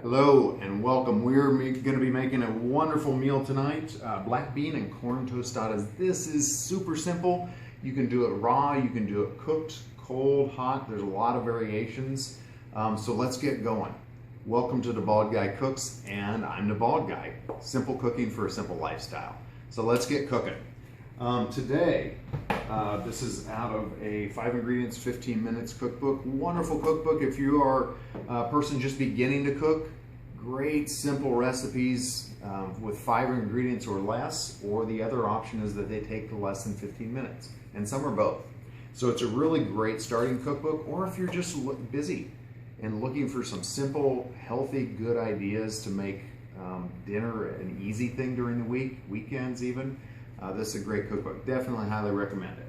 Hello and welcome. We're going to be making a wonderful meal tonight, black bean and corn tostadas. This is super simple. You can do it raw, you can do it cooked, cold, hot. There's a lot of variations. So let's get going. Welcome to The Bald Guy Cooks, and I'm the Bald Guy. Simple cooking for a simple lifestyle. So let's get cooking. Today, this is out of a 5 ingredients, 15 minutes cookbook. Wonderful cookbook if you are a person just beginning to cook. Great simple recipes with 5 ingredients or less, or the other option is that they take less than 15 minutes, and some are both. So it's a really great starting cookbook, or if you're just busy and looking for some simple, healthy, good ideas to make dinner an easy thing during the week, weekends even. This is a great cookbook. Definitely highly recommend it.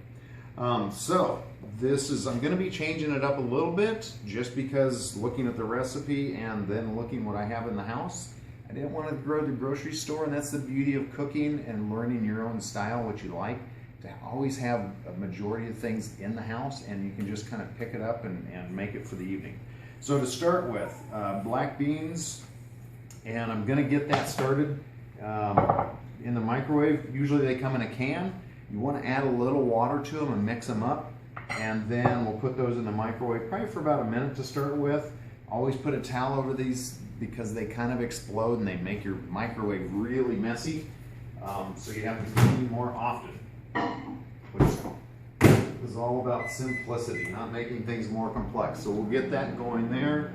I'm going to be changing it up a little bit just because looking at the recipe and then looking what I have in the house. I didn't want to go to the grocery store, and that's the beauty of cooking and learning your own style, what you like, to always have a majority of things in the house, and you can just kind of pick it up and make it for the evening. So to start with, black beans, and I'm going to get that started in the microwave. Usually they come in a can. You want to add a little water to them and mix them up, and then we'll put those in the microwave probably for about a minute to start with. Always put a towel over these because they kind of explode and they make your microwave really messy, so you have to clean more often, which is all about simplicity, not making things more complex. So we'll get that going there,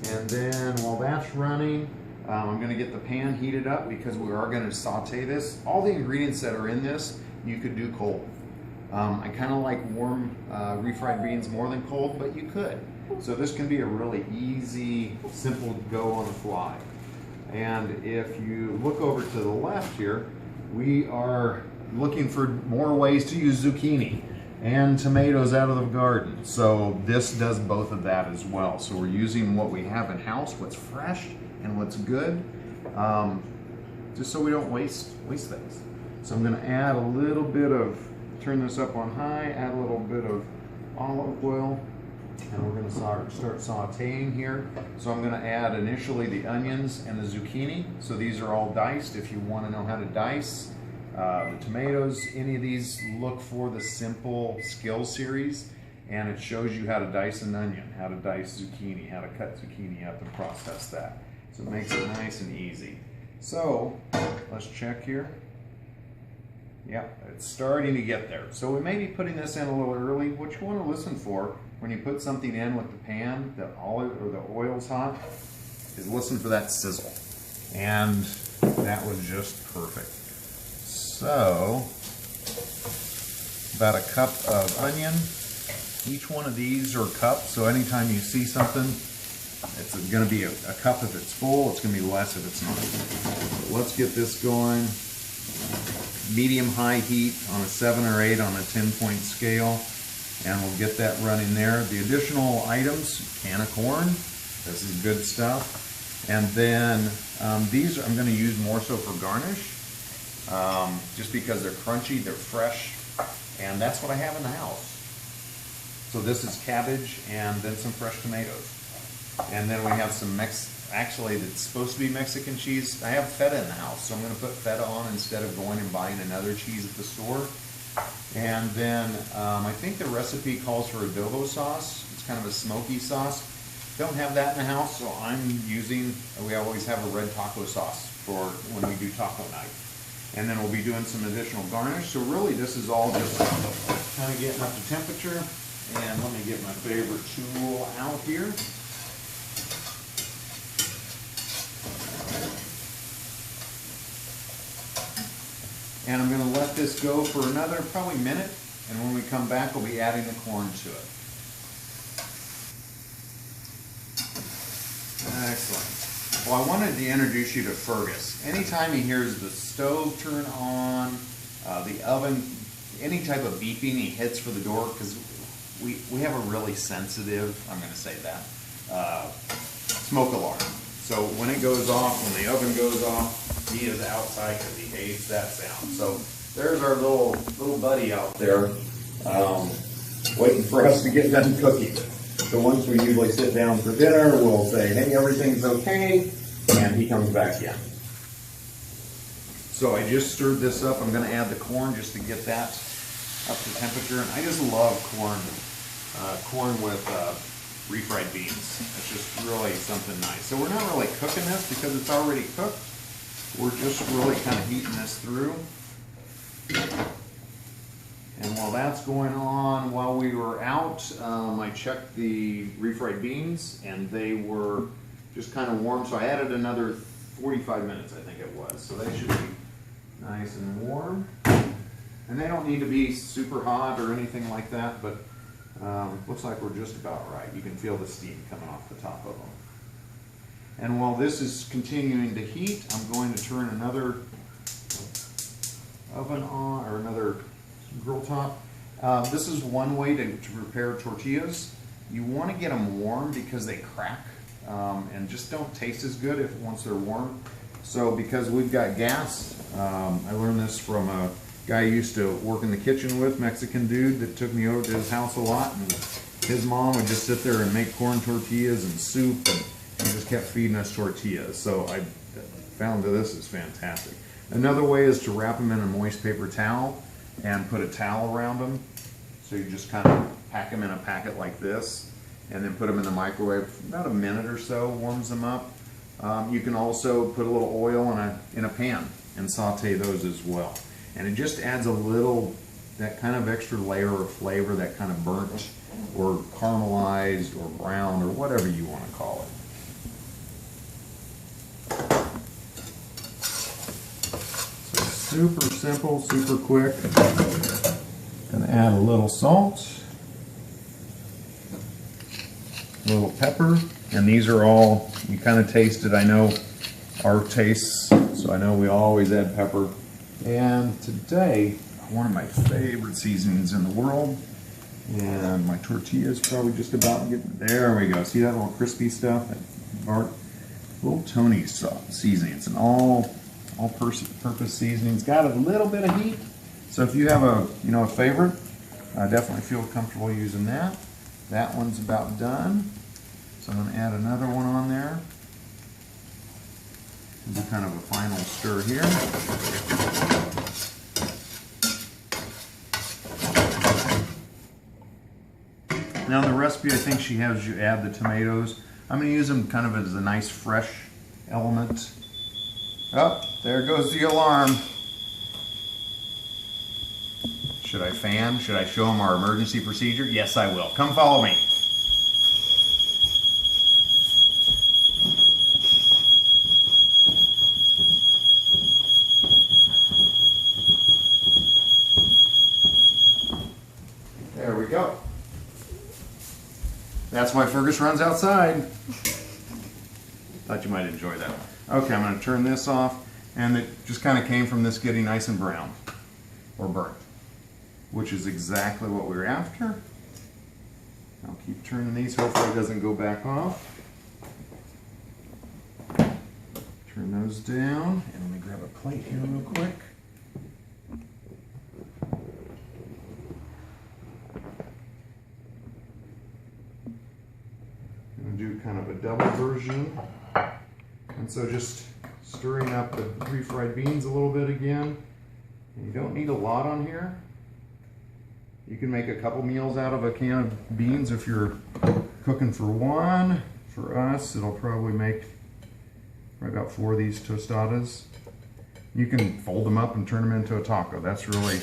and then while that's running, I'm going to get the pan heated up because we are going to saute this. All the ingredients that are in this you could do cold. I kind of like warm refried beans more than cold, but you could. So this can be a really easy, simple go on the fly. And if you look over to the left here, we are looking for more ways to use zucchini and tomatoes out of the garden. So this does both of that as well. So we're using what we have in house, what's fresh and what's good, just so we don't waste things. So I'm going to add a little bit of, turn this up on high, add a little bit of olive oil, and we're going to start sauteing here. So I'm going to add initially the onions and the zucchini. So these are all diced. If you want to know how to dice the tomatoes, any of these, look for the Simple Skills series, and it shows you how to dice an onion, how to dice zucchini, how to cut zucchini up and process that. So it makes it nice and easy. So let's check here. Yeah, it's starting to get there. So we may be putting this in a little early. What you want to listen for when you put something in with the pan, the olive or the oil's hot, is listen for that sizzle. And that was just perfect. So about a cup of onion. Each one of these are cups, so anytime you see something, it's going to be a cup if it's full, it's going to be less if it's not. So let's get this going. Medium-high heat on a 7 or 8 on a 10-point scale, and we'll get that running there. The additional items, can of corn, this is good stuff. And then these I'm going to use more so for garnish, just because they're crunchy, they're fresh, and that's what I have in the house. So this is cabbage and then some fresh tomatoes. And then we have some actually it's supposed to be Mexican cheese. I have feta in the house, so I'm going to put feta on instead of going and buying another cheese at the store. And then I think the recipe calls for adobo sauce. It's kind of a smoky sauce. Don't have that in the house, so we always have a red taco sauce for when we do taco night. And then we'll be doing some additional garnish. So really this is all just kind of getting up to temperature. And let me get my favorite tool out here. And I'm going to let this go for another probably minute, and when we come back we'll be adding the corn to it. Excellent. Well, I wanted to introduce you to Fergus. Anytime he hears the stove turn on, the oven, any type of beeping, he heads for the door, because we have a really sensitive, I'm going to say that, smoke alarm. So when it goes off, when the oven goes off, he is outside because he hates that sound. So there's our little buddy out there waiting for us to get done cooking. So once we usually sit down for dinner, we'll say, hey, everything's okay. and he comes back in. So I just stirred this up. I'm going to add the corn just to get that up to temperature. And I just love corn with refried beans. It's just really something nice. So we're not really cooking this because it's already cooked. We're just really kind of heating this through. And while that's going on, while we were out, I checked the refried beans and they were just kind of warm. So I added another 45 minutes, I think it was. So they should be nice and warm. And they don't need to be super hot or anything like that, but looks like we're just about right. You can feel the steam coming off the top of them. And while this is continuing to heat, I'm going to turn another oven on, or another grill top. This is one way to prepare tortillas. You want to get them warm because they crack and just don't taste as good once they're warm. So because we've got gas, I learned this from a guy I used to work in the kitchen with, Mexican dude that took me over to his house a lot, and his mom would just sit there and make corn tortillas and soup, and he just kept feeding us tortillas. So I found that this is fantastic. Another way is to wrap them in a moist paper towel and put a towel around them. So you just kind of pack them in a packet like this and then put them in the microwave for about a minute or so, warms them up. You can also put a little oil in a pan and saute those as well. And it just adds a little, that kind of extra layer of flavor, that kind of burnt or caramelized or brown or whatever you want to call it. So super simple, super quick. Gonna add a little salt, a little pepper, and these are all, you kind of tasted, I know our tastes, so I know we always add pepper. And today, one of my favorite seasonings in the world, and my tortilla is probably just about getting, there we go. See that little crispy stuff? That little Tony's seasoning. It's an all-purpose seasoning. It's got a little bit of heat, so if you have a favorite, I definitely feel comfortable using that. That one's about done, so I'm going to add another one on there. Do kind of a final stir here. Now in the recipe, I think she has you add the tomatoes. I'm going to use them kind of as a nice fresh element. Oh, there goes the alarm. Should I fan? Should I show them our emergency procedure? Yes, I will. Come follow me. There we go. That's why Fergus runs outside. Thought you might enjoy that. Okay, I'm going to turn this off, and it just kind of came from this getting nice and brown or burnt, which is exactly what we're after. I'll keep turning these, hopefully it doesn't go back off. Turn those down, and let me grab a plate here real quick. I'm going to do kind of a double version. And so just stirring up the refried beans a little bit again. And you don't need a lot on here. You can make a couple meals out of a can of beans if you're cooking for one. For us, it'll probably make about 4 of these tostadas. You can fold them up and turn them into a taco. That's really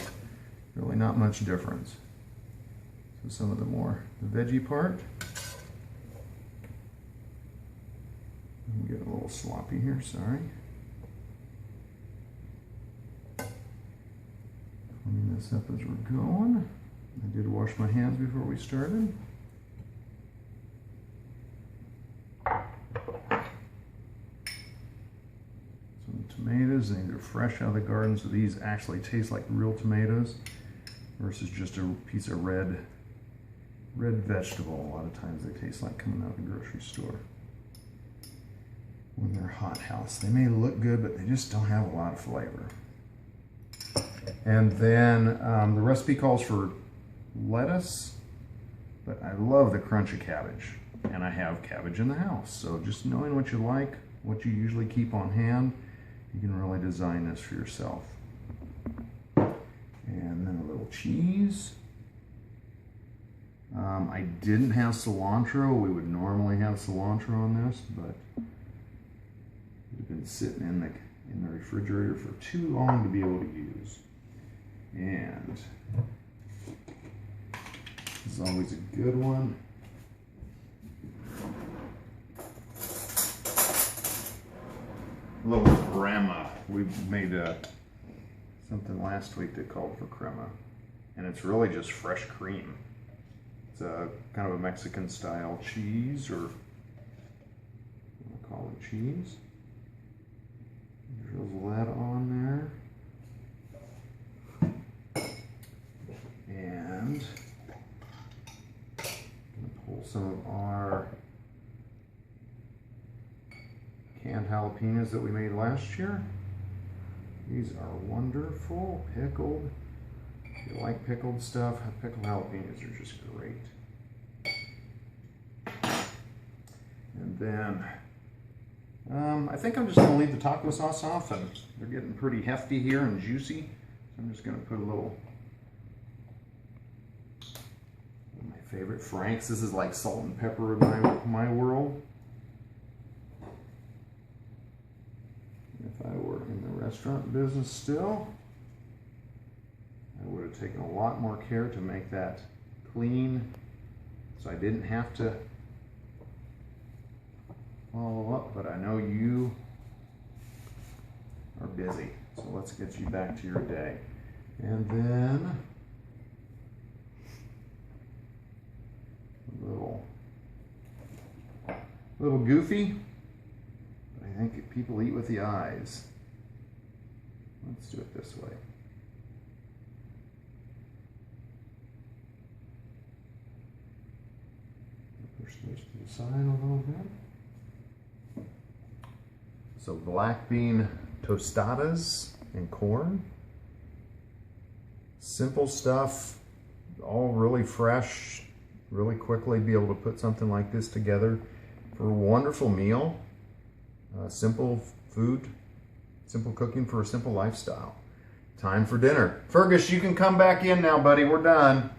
not much difference. So some of the veggie part. I'm getting a little sloppy here, sorry. Cleaning this up as we're going. I did wash my hands before we started. Some tomatoes, these are fresh out of the garden, so these actually taste like real tomatoes versus just a piece of red vegetable. A lot of times they taste like coming out of the grocery store. When they're hot house, they may look good, but they just don't have a lot of flavor. And then the recipe calls for lettuce, but I love the crunch of cabbage, and I have cabbage in the house, so just knowing what you like. what you usually keep on hand, you can really design this for yourself. And then a little cheese. I didn't have cilantro. We would normally have cilantro on this, but it's been sitting in the refrigerator for too long to be able to use. And this is always a good one. A little crema. We made something last week that called for crema, and it's really just fresh cream. It's a kind of a Mexican style cheese, or I'm gonna call it cheese. Drizzle that on there, and I'm gonna pull some of our canned jalapenos that we made last year. These are wonderful, pickled. If you like pickled stuff, pickled jalapenos are just great. And then, I think I'm just gonna leave the taco sauce off, and they're getting pretty hefty here and juicy. So I'm just gonna put a little, my favorite, Frank's. This is like salt and pepper in my world. If I were in the restaurant business still, I would have taken a lot more care to make that clean, so I didn't have to follow up, but I know you are busy, so let's get you back to your day. And then a little goofy. I think people eat with the eyes. Let's do it this way. Push those to the side a little bit. So black bean tostadas and corn. Simple stuff, all really fresh, really quickly be able to put something like this together for a wonderful meal. Simple food, simple cooking for a simple lifestyle. Time for dinner. Fergus, you can come back in now, buddy. We're done.